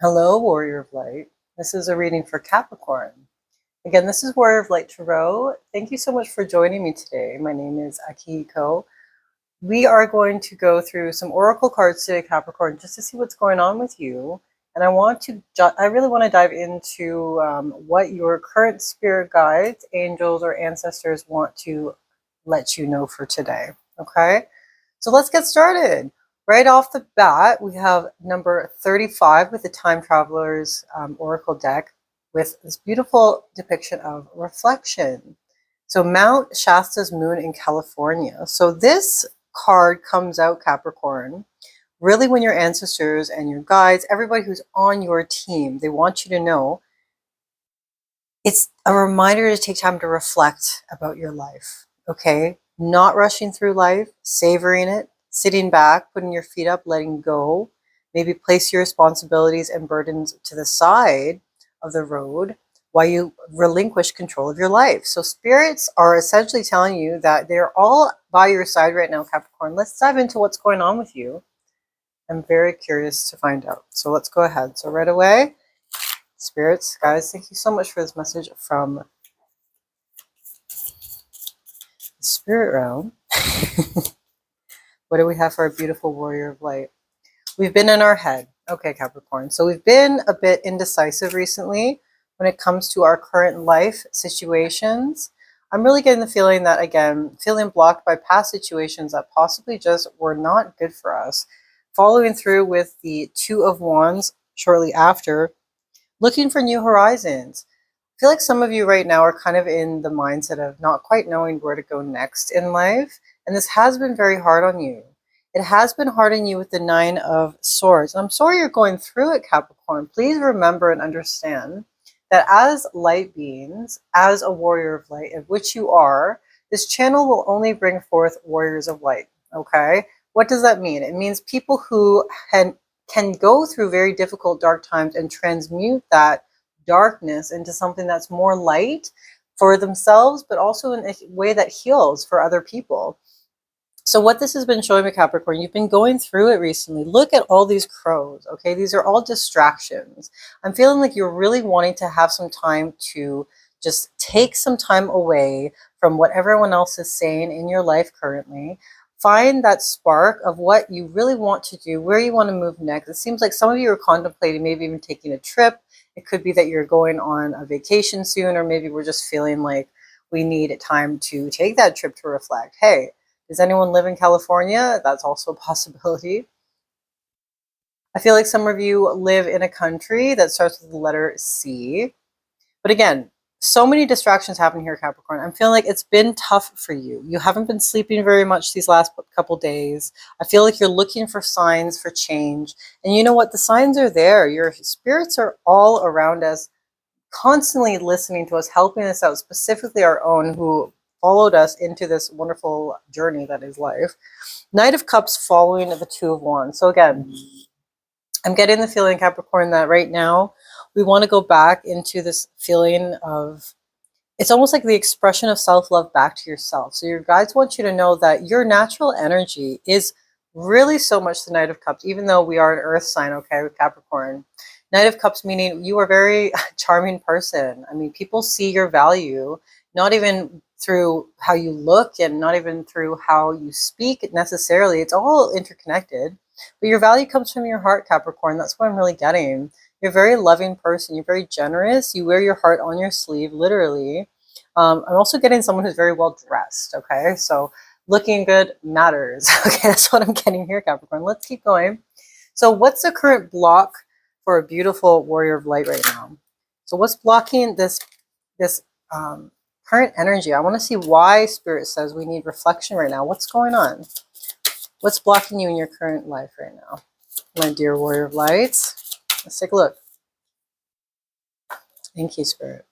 Hello, Warrior of Light. This is a reading for Capricorn. Again, this is Warrior of Light Tarot. Thank you so much for joining me today. My name is Akihiko. We are going to go through some oracle cards today, Capricorn, just to see what's going on with you. And I really want to dive into what your current spirit guides, angels, or ancestors want to let you know for today. Okay, so let's get started. Right off the bat, we have number 35 with the Time Traveler's Oracle deck with this beautiful depiction of reflection. So Mount Shasta's moon in California. So this card comes out, Capricorn, really when your ancestors and your guides, everybody who's on your team, they want you to know it's a reminder to take time to reflect about your life, okay? Not rushing through life, savoring it, sitting back, putting your feet up, letting go. Maybe place your responsibilities and burdens to the side of the road while you relinquish control of your life. So spirits are essentially telling you that they're all by your side right now, Capricorn. Let's dive into what's going on with you. I'm very curious to find out. So let's go ahead. So right away, spirits, guys, thank you so much for this message from the spirit realm. What do we have for our beautiful warrior of light? We've been in our head. Okay, Capricorn. So we've been a bit indecisive recently when it comes to our current life situations. I'm really getting the feeling that, again, feeling blocked by past situations that possibly just were not good for us. Following through with the Two of Wands shortly after, looking for new horizons. I feel like some of you right now are kind of in the mindset of not quite knowing where to go next in life. And this has been very hard on you. It has been hard on you with the Nine of Swords. I'm sorry you're going through it, Capricorn. Please remember and understand that as light beings, as a warrior of light, of which you are, this channel will only bring forth warriors of light, okay? What does that mean? It means people who can go through very difficult dark times and transmute that darkness into something that's more light for themselves, but also in a way that heals for other people. So what this has been showing me, Capricorn, you've been going through it recently. Look at all these crows, okay? These are all distractions. I'm feeling like you're really wanting to have some time to just take some time away from what everyone else is saying in your life currently. Find that spark of what you really want to do, where you want to move next. It seems like some of you are contemplating maybe even taking a trip. It could be that you're going on a vacation soon, or maybe we're just feeling like we need time to take that trip to reflect. Hey, does anyone live in California? That's also a possibility. I feel like some of you live in a country that starts with the letter C. But again, so many distractions happen here, Capricorn. I'm feeling like it's been tough for you. You haven't been sleeping very much these last couple days. I feel like you're looking for signs for change. And you know what? The signs are there. Your spirits are all around us, constantly listening to us, helping us out, specifically our own who followed us into this wonderful journey that is life. Knight of Cups following the Two of Wands. So again, I'm getting the feeling, Capricorn, that right now we want to go back into this feeling of, it's almost like the expression of self-love back to yourself. So your guides want you to know that your natural energy is really so much the Knight of Cups, even though we are an earth sign, okay, with Capricorn. Knight of Cups meaning you are a very charming person. I mean, people see your value, not even through how you look and not even through how you speak necessarily. It's all interconnected. But your value comes from your heart, Capricorn. That's what I'm really getting. You're a very loving person. You're very generous. You wear your heart on your sleeve, literally. I'm also getting someone who's very well dressed, okay? So looking good matters. Okay, that's what I'm getting here, Capricorn. Let's keep going. So what's the current block for a beautiful warrior of light right now? So what's blocking this current energy? I want to see why Spirit says we need reflection right now. What's going on? What's blocking you in your current life right now, my dear warrior of lights? Let's take a look. Thank you, Spirit.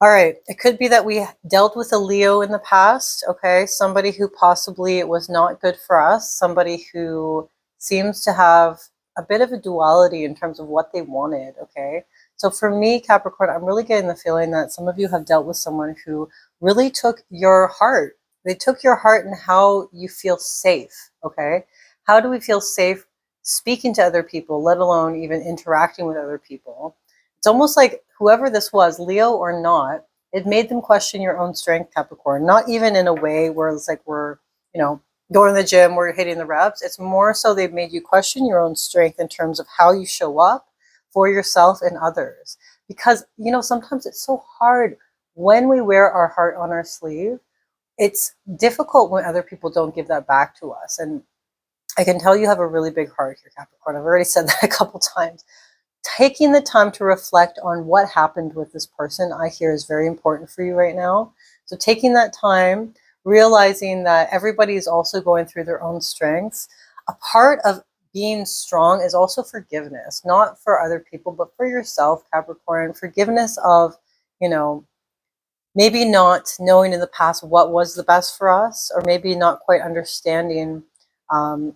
All right, it could be that we dealt with a Leo in the past, okay? Somebody who possibly was not good for us, somebody who seems to have a bit of a duality in terms of what they wanted, okay? So for me, Capricorn, I'm really getting the feeling that some of you have dealt with someone who really took your heart. They took your heart and how you feel safe, okay? How do we feel safe speaking to other people, let alone even interacting with other people. It's almost like whoever this was, Leo or not, it made them question your own strength, Capricorn. Not even in a way where it's like we're, you know, going to the gym, we're hitting the reps. It's more so they've made you question your own strength in terms of how you show up for yourself and others. Because, you know, sometimes it's so hard when we wear our heart on our sleeve. It's difficult when other people don't give that back to us. And I can tell you have a really big heart here, Capricorn. I've already said that a couple times. Taking the time to reflect on what happened with this person, I hear, is very important for you right now. So taking that time, realizing that everybody is also going through their own strengths. A part of being strong is also forgiveness, not for other people, but for yourself, Capricorn. Forgiveness of, you know, maybe not knowing in the past what was the best for us, or maybe not quite understanding,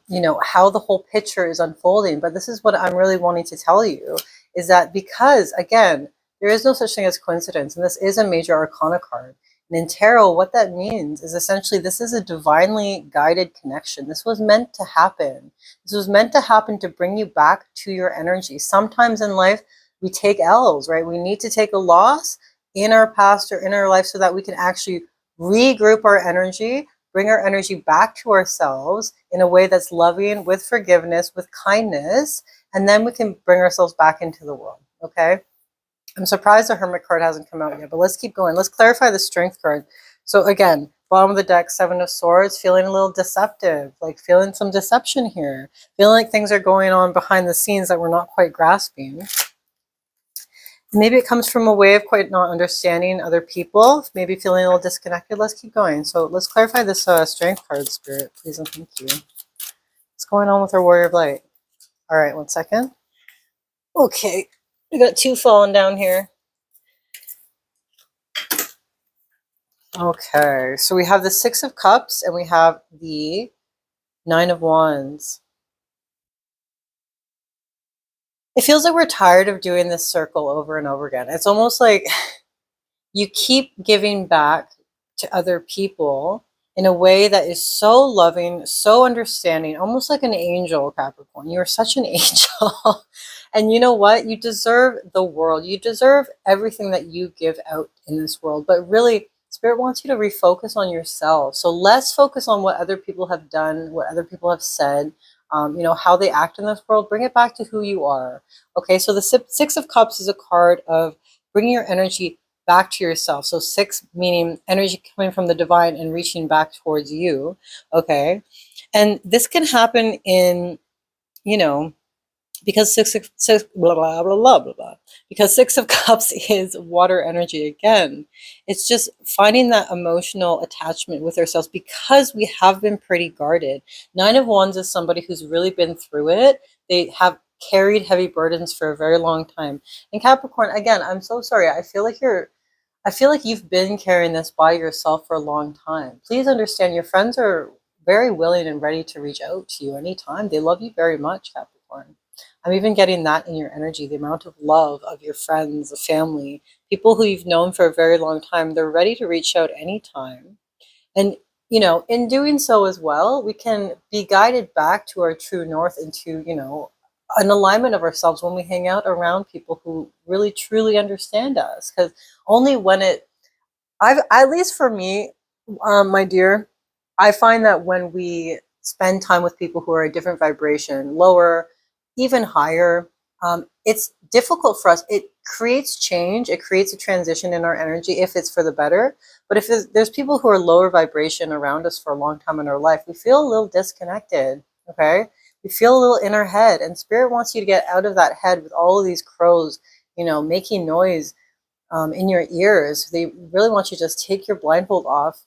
you know, how the whole picture is unfolding. But this is what I'm really wanting to tell you, is that because, again, there is no such thing as coincidence, and this is a major arcana card. And in tarot, what that means is essentially this is a divinely guided connection. This was meant to happen. This was meant to happen to bring you back to your energy. Sometimes in life, we take L's, right? We need to take a loss in our past or in our life so that we can actually regroup our energy, bring our energy back to ourselves in a way that's loving, with forgiveness, with kindness, and then we can bring ourselves back into the world, okay? I'm surprised the Hermit card hasn't come out yet, but let's keep going. Let's clarify the Strength card. So again, bottom of the deck, Seven of Swords, feeling a little deceptive, like feeling some deception here, feeling like things are going on behind the scenes that we're not quite grasping. Maybe it comes from a way of quite not understanding other people, maybe feeling a little disconnected. Let's keep going. So let's clarify this Strength card, Spirit, please and thank you. What's going on with our Warrior of Light? All right, 1 second. Okay, we got two falling down here. Okay, so we have the Six of Cups and we have the Nine of Wands. It feels like we're tired of doing this circle over and over again. It's almost like you keep giving back to other people in a way that is so loving, so understanding, almost like an angel, Capricorn. You are such an angel. And you know what? You deserve the world. You deserve everything that you give out in this world. But really, Spirit wants you to refocus on yourself. So let's focus on what other people have done, what other people have said, you know, how they act in this world. Bring it back to who you are. Okay, so the Six of Cups is a card of bringing your energy back to yourself. So 6 meaning energy coming from the divine and reaching back towards you. Okay, and this can happen in, you know, because six blah, blah, blah, blah, blah, blah. Because Six of Cups is water energy again. It's just finding that emotional attachment with ourselves because we have been pretty guarded. Nine of Wands is somebody who's really been through it. They have carried heavy burdens for a very long time. And Capricorn, again, I'm so sorry. I feel like you've been carrying this by yourself for a long time. Please understand your friends are very willing and ready to reach out to you anytime. They love you very much, Capricorn. I'm even getting that in your energy, the amount of love of your friends, the family, people who you've known for a very long time. They're ready to reach out anytime. And, you know, in doing so as well, we can be guided back to our true north into, you know, an alignment of ourselves when we hang out around people who really truly understand us. Because only when at least for me, my dear, I find that when we spend time with people who are a different vibration, lower, even higher, it's difficult for us. It creates change. It creates a transition in our energy if it's for the better. But if there's people who are lower vibration around us for a long time in our life, we feel a little disconnected, okay? We feel a little in our head. And Spirit wants you to get out of that head with all of these crows, you know, making noise in your ears. They really want you to just take your blindfold off.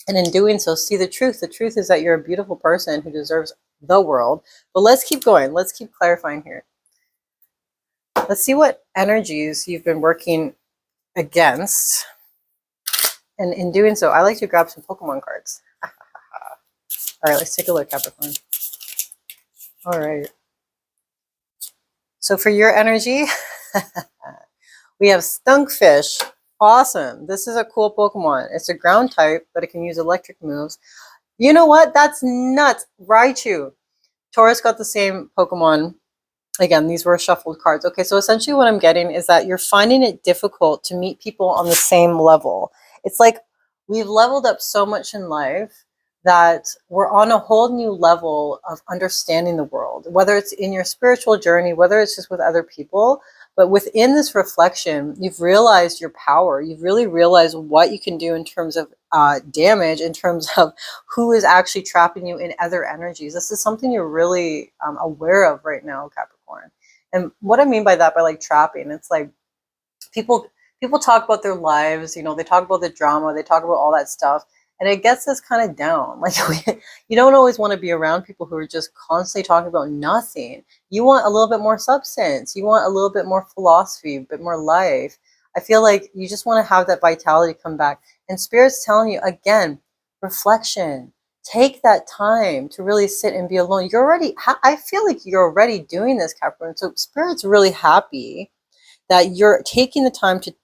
And in doing so, see the truth. The truth is that you're a beautiful person who deserves the world. But let's keep going. Let's keep clarifying here. Let's see what energies you've been working against. And in doing so, I like to grab some Pokemon cards. All right, let's take a look, Capricorn. All right. So for your energy, we have Stunkfish. Awesome. This is a cool Pokemon. It's a ground type, but it can use electric moves. You know what? That's nuts. Raichu. Taurus got the same Pokemon. Again, these were shuffled cards. Okay, so essentially what I'm getting is that you're finding it difficult to meet people on the same level. It's like we've leveled up so much in life that we're on a whole new level of understanding the world, whether it's in your spiritual journey, whether it's just with other people. But within this reflection, you've realized your power. You've really realized what you can do in terms of damage, in terms of who is actually trapping you in other energies. This is something you're really aware of right now, Capricorn. And what I mean by that, by like trapping, it's like people people talk about their lives, they talk about the drama, they talk about all that stuff, and it gets us kind of down. Like you don't always want to be around people who are just constantly talking about nothing. You want a little bit more substance. You want a little bit more philosophy, a bit more life. I feel like you just want to have that vitality come back. And Spirit's telling you again, reflection. Take that time to really sit and be alone. I feel like you're already doing this, Capricorn. So Spirit's really happy that you're taking the time to,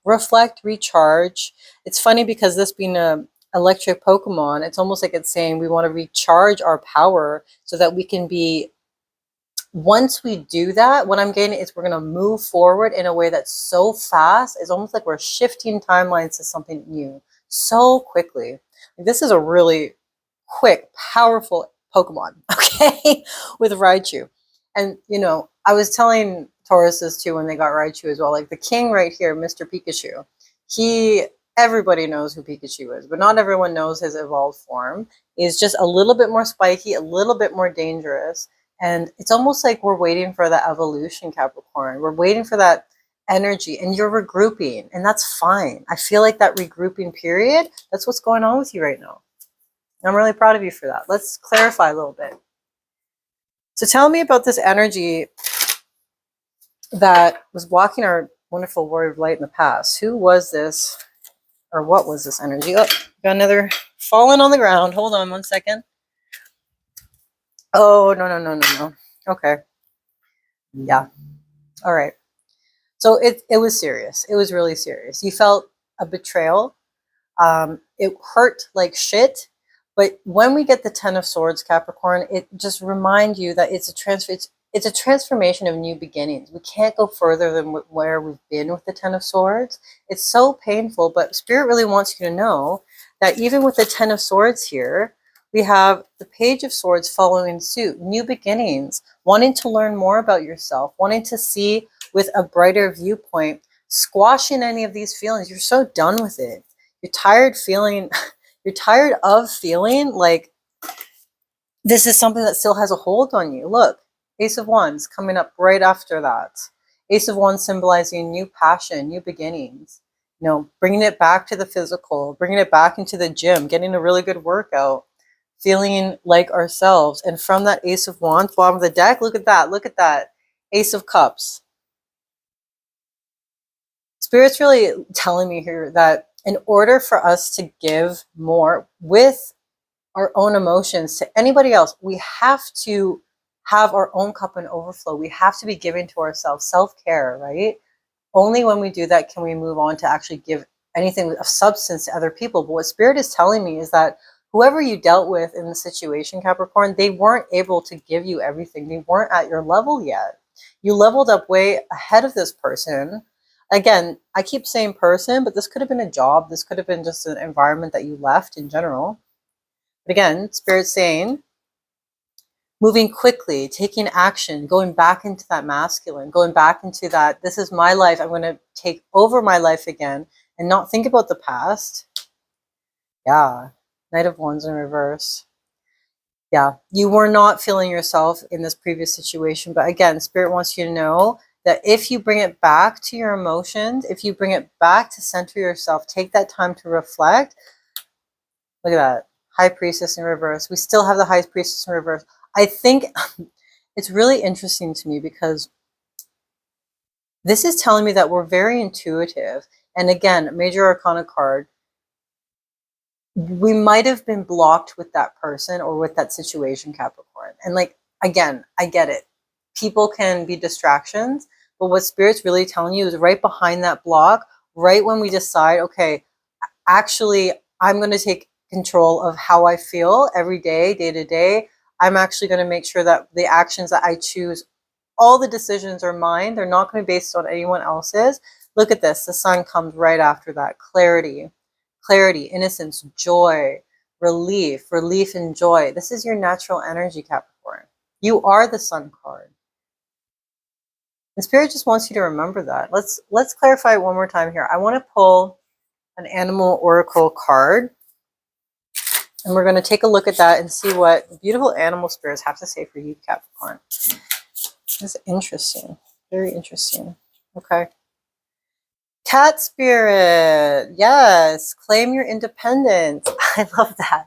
reflect, recharge. It's funny because this being a electric Pokemon, it's almost like it's saying we want to recharge our power so that we can be, once we do that, what I'm getting is we're going to move forward in a way that's so fast. It's almost like we're shifting timelines to something new so quickly. This is a really quick, powerful Pokemon, okay, with Raichu. And, I was telling Tauruses too when they got Raichu as well, like the king right here, Mr. Pikachu, everybody knows who Pikachu is, but not everyone knows his evolved form. He's just a little bit more spiky, a little bit more dangerous. And it's almost like we're waiting for that evolution, Capricorn. We're waiting for that energy, and you're regrouping, and that's fine. I feel like that regrouping period, that's what's going on with you right now. I'm really proud of you for that. Let's clarify a little bit. So tell me about this energy that was walking our wonderful warrior of light in the past. Who was this, or what was this energy? Oh, got another fallen on the ground. Hold on one second. Oh, no. Okay. Yeah. All right. So it was serious. It was really serious. You felt a betrayal. It hurt like shit. But when we get the Ten of Swords, Capricorn, it just reminds you that it's a transformation of new beginnings. We can't go further than where we've been with the Ten of Swords. It's so painful, but Spirit really wants you to know that even with the Ten of Swords here, we have the Page of Swords following suit, new beginnings, wanting to learn more about yourself, wanting to see with a brighter viewpoint, squashing any of these feelings. You're so done with it. You're tired of feeling like this is something that still has a hold on you. Look, Ace of Wands coming up right after that. Ace of Wands symbolizing new passion, new beginnings. Bringing it back to the physical, bringing it back into the gym, getting a really good workout, feeling like ourselves. And from that Ace of Wands, bottom of the deck, look at that. Ace of Cups. Spirit's really telling me here that in order for us to give more with our own emotions to anybody else, we have to have our own cup and overflow. We have to be giving to ourselves, self-care, right? Only when we do that can we move on to actually give anything of substance to other people. But what Spirit is telling me is that whoever you dealt with in the situation, Capricorn, they weren't able to give you everything. They weren't at your level yet. You leveled up way ahead of this person. Again, I keep saying person, but this could have been a job. This could have been just an environment that you left in general. But again, Spirit's saying, moving quickly, taking action, going back into that masculine, going back into that, this is my life. I'm going to take over my life again and not think about the past. Yeah. Knight of Wands in reverse. Yeah. You were not feeling yourself in this previous situation. But again, Spirit wants you to know that if you bring it back to your emotions, if you bring it back to center yourself, take that time to reflect. Look at that. High Priestess in reverse. We still have the High Priestess in reverse. I think it's really interesting to me because this is telling me that we're very intuitive. And again, Major Arcana card, we might have been blocked with that person or with that situation, Capricorn. And again, I get it. People can be distractions, but what Spirit's really telling you is right behind that block, right when we decide, okay, actually, I'm going to take control of how I feel every day, day to day. I'm actually going to make sure that the actions that I choose, all the decisions are mine. They're not going to be based on anyone else's. Look at this. The sun comes right after that. Clarity, clarity, innocence, joy, relief and joy. This is your natural energy, Capricorn. You are the sun card. And Spirit just wants you to remember that. Let's clarify it one more time here. I want to pull an animal oracle card, and we're going to take a look at that and see what beautiful animal spirits have to say for you, Capricorn. This is interesting. Very interesting. Okay. Cat spirit. Yes. Claim your independence. I love that.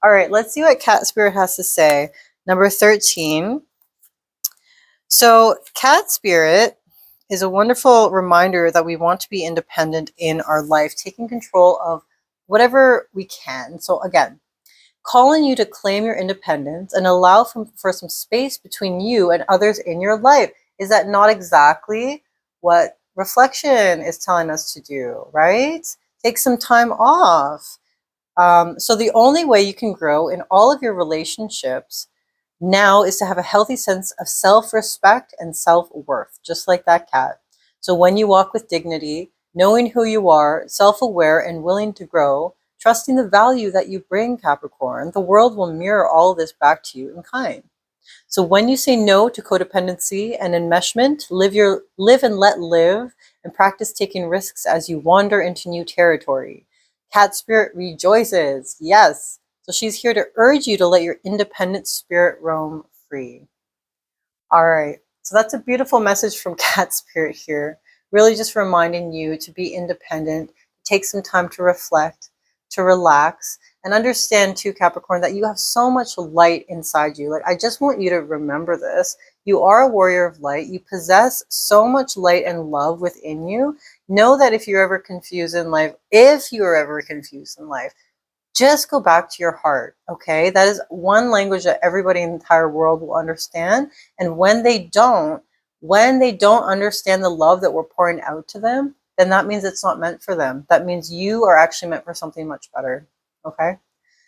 All right. Let's see what cat spirit has to say. Number 13. So cat spirit is a wonderful reminder that we want to be independent in our life, taking control of whatever we can. So again, calling you to claim your independence and allow for some space between you and others in your life. Is that not exactly what reflection is telling us to do, right? Take some time off. So the only way you can grow in all of your relationships now is to have a healthy sense of self-respect and self-worth, just like that cat. So when you walk with dignity, knowing who you are, self-aware and willing to grow, trusting the value that you bring, Capricorn, the world will mirror all of this back to you in kind. So when you say no to codependency and enmeshment, live and let live, and practice taking risks as you wander into new territory. Cat spirit rejoices. Yes. So she's here to urge you to let your independent spirit roam free. All right. So that's a beautiful message from Cat spirit here. Really just reminding you to be independent, take some time to reflect, to relax, and understand too, Capricorn, that you have so much light inside you. Like, I just want you to remember this. You are a warrior of light. You possess so much light and love within you. Know that if you're ever confused in life, just go back to your heart, okay? That is one language that everybody in the entire world will understand. And when they don't understand the love that we're pouring out to them, then that means it's not meant for them. That means you are actually meant for something much better, okay?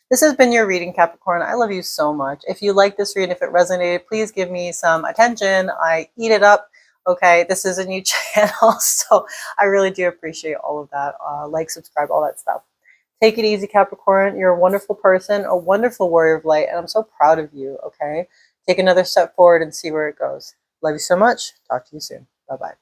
This has been your reading, Capricorn. I love you so much. If you like this reading, if it resonated, please give me some attention. I eat it up, okay? This is a new channel, so I really do appreciate all of that. Like, subscribe, all that stuff. Take it easy, Capricorn. You're a wonderful person, a wonderful warrior of light, and I'm so proud of you, okay? Take another step forward and see where it goes. Love you so much. Talk to you soon. Bye-bye.